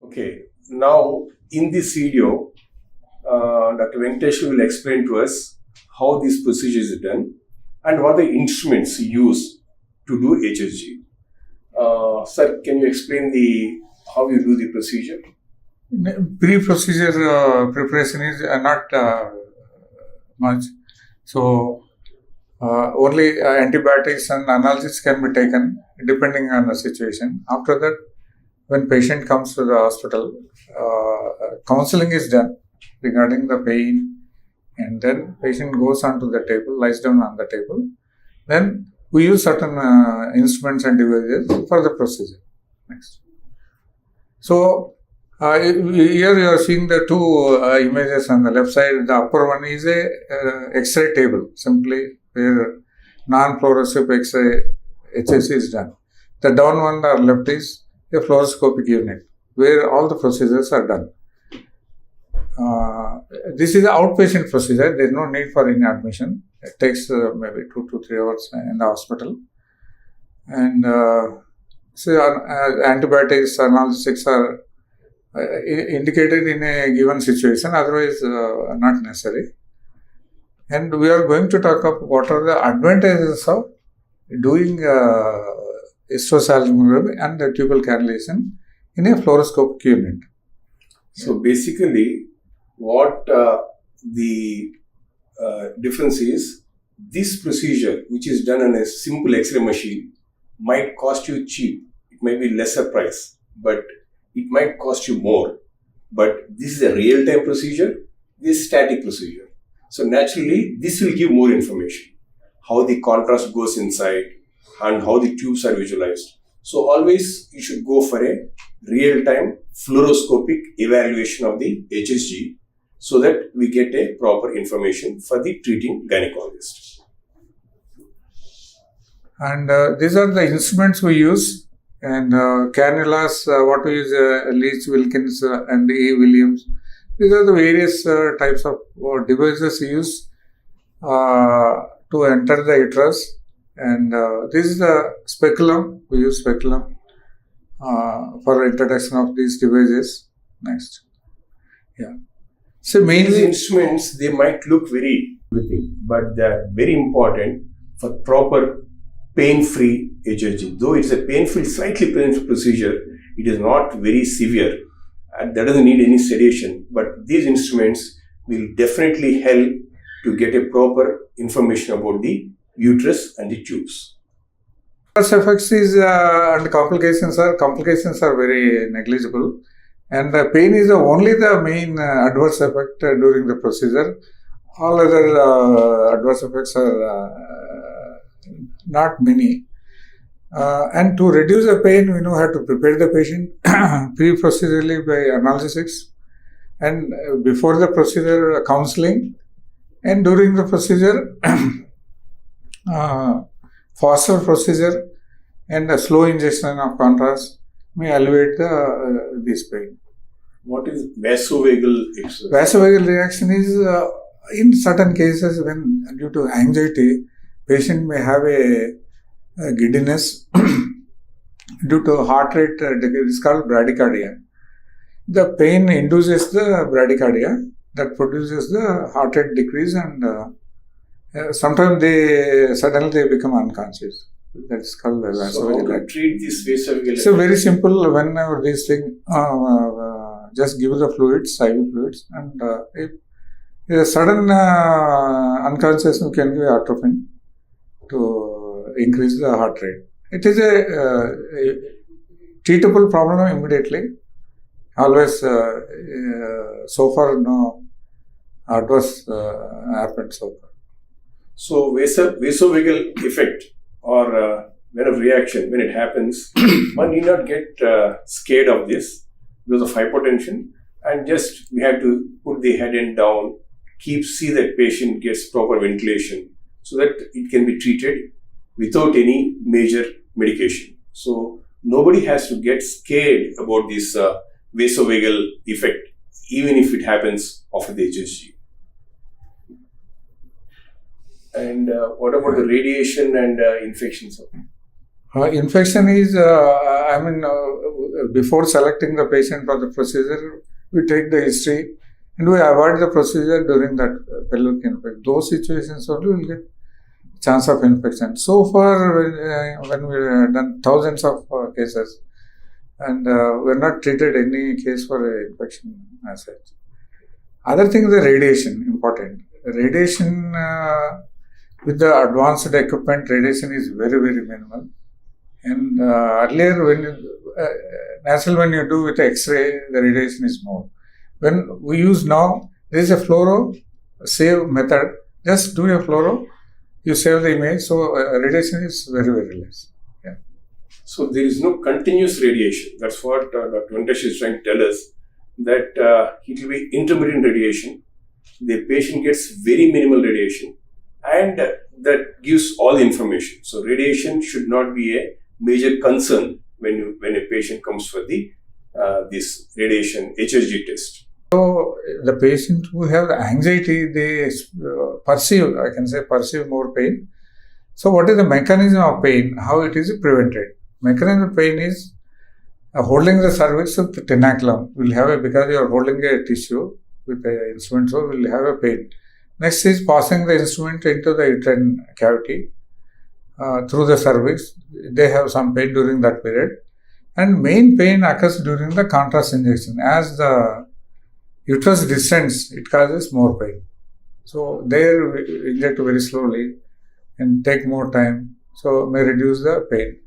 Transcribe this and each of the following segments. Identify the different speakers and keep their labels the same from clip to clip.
Speaker 1: Okay, now in this video, Dr. Venkateswarlu will explain to us how this procedure is done and what the instruments used to do HSG. Sir, can you explain how you do the procedure?
Speaker 2: Pre-procedure preparation is not much. So, only antibiotics and analgesics can be taken depending on the situation. After that, when patient comes to the hospital, counseling is done regarding the pain, and then patient goes onto the table, lies down on the table. Then we use certain instruments and devices for the procedure. Next. So, here you are seeing the two images on the left side. The upper one is a X-ray table, simply where non-fluoroscopic X-ray HSC is done. The down one on the left is a fluoroscopic unit, where all the procedures are done. This is an outpatient procedure. There is no need for any admission. It takes maybe 2 to 3 hours in the hospital. And antibiotics, analgesics are indicated in a given situation, otherwise not necessary. And we are going to talk about what are the advantages of doing hysterosalpingogram and the tubal cannulation in a fluoroscopic unit.
Speaker 1: So basically, what the difference is, this procedure, which is done on a simple X-ray machine, might cost you cheap. It may be lesser price, but it might cost you more. But this is a real-time procedure, this is static procedure. So naturally, this will give more information. How the contrast goes inside and how the tubes are visualized. So always you should go for a real-time fluoroscopic evaluation of the HSG so that we get a proper information for the treating gynecologist.
Speaker 2: And these are the instruments we use. And cannulas, what we use, Leach Wilkins and A. Williams. These are the various types of devices used to enter the uterus. And this is the speculum. We use speculum for introduction of these devices. Next. Yeah. So mainly
Speaker 1: these instruments, they might look very everything, but they are very important for proper pain-free HSG. Though it's a painful, slightly painful procedure, it is not very severe and that doesn't need any sedation. But these instruments will definitely help to get a proper information about the uterus and the tubes.
Speaker 2: Adverse effects is and complications are very negligible, and the pain is only the main adverse effect during the procedure. All other adverse effects are not many. And to reduce the pain, we know how to prepare the patient pre-procedurally by analgesics, and before the procedure counseling, and during the procedure faster procedure and a slow injection of contrast may alleviate this pain.
Speaker 1: What is vasovagal exercise?
Speaker 2: Vasovagal reaction is in certain cases when due to anxiety, patient may have a giddiness due to heart rate decrease. It's called bradycardia. The pain induces the bradycardia that produces the heart rate decrease, and sometimes they suddenly become unconscious. That's called vasovagal.
Speaker 1: So how to treat this vasovagal?
Speaker 2: So very simple. Whenever this thing, just give the fluids, IV fluids, and if a sudden unconsciousness, you can give atropine to increase the heart rate. It is a treatable problem immediately. Always, so far, no adverse happened so far.
Speaker 1: So vasovagal effect or when a reaction, when it happens, one need not get scared of this because of hypotension, and just we have to put the head end down, see that patient gets proper ventilation so that it can be treated without any major medication. So nobody has to get scared about this vasovagal effect, even if it happens after the HSG. And what about the radiation and infections?
Speaker 2: Infection is, before selecting the patient for the procedure, we take the history and we avoid the procedure during that pelvic infection. Those situations only will get chance of infection. So far, when we have done thousands of cases, and we are not treated any case for infection as such. Other thing is the radiation, important. Radiation with the advanced equipment, radiation is very, very minimal. And earlier, when you do with X-ray, the radiation is more. When we use now, there is a fluoro save method. Just do a fluoro, you save the image. So radiation is very, very less. Yeah.
Speaker 1: So there is no continuous radiation. That's what Dr. Venkatesh is trying to tell us, that it will be intermittent radiation. The patient gets very minimal radiation, and that gives all the information. So radiation should not be a major concern when a patient comes for the this radiation HSG test.
Speaker 2: So the patient who have anxiety, they perceive more pain. So what is the mechanism of pain? How it is prevented? Mechanism of pain is holding the cervix with the tenaculum. Because you are holding a tissue with the instrument, so will have a pain. Next is passing the instrument into the uterine cavity through the cervix. They have some pain during that period. And main pain occurs during the contrast injection. As the uterus descends, it causes more pain. So there we inject very slowly and take more time, so may reduce the pain.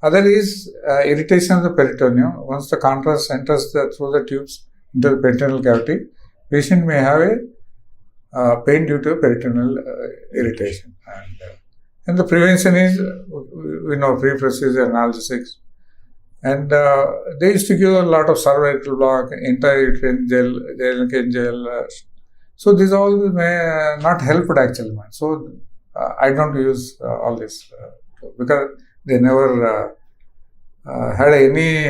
Speaker 2: Other is irritation of the peritoneum. Once the contrast enters through the tubes into the peritoneal cavity, patient may have a pain due to peritoneal irritation. And the prevention is, we know, pre-procedure analgesics. And they used to give a lot of cervical block, intrauterine gel. So these all may not help actually. So I don't use all this because they never had any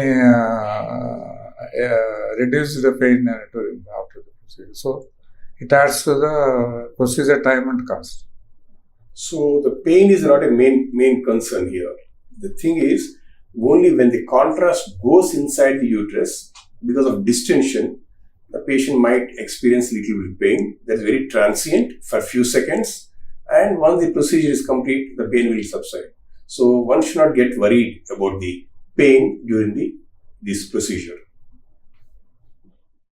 Speaker 2: reduced the pain during after the procedure. So it adds to the procedure time and cost.
Speaker 1: So the pain is not a main concern here. The thing is, only when the contrast goes inside the uterus, because of distension, the patient might experience little bit pain. That's very transient for a few seconds. And once the procedure is complete, the pain will subside. So one should not get worried about the pain during this procedure.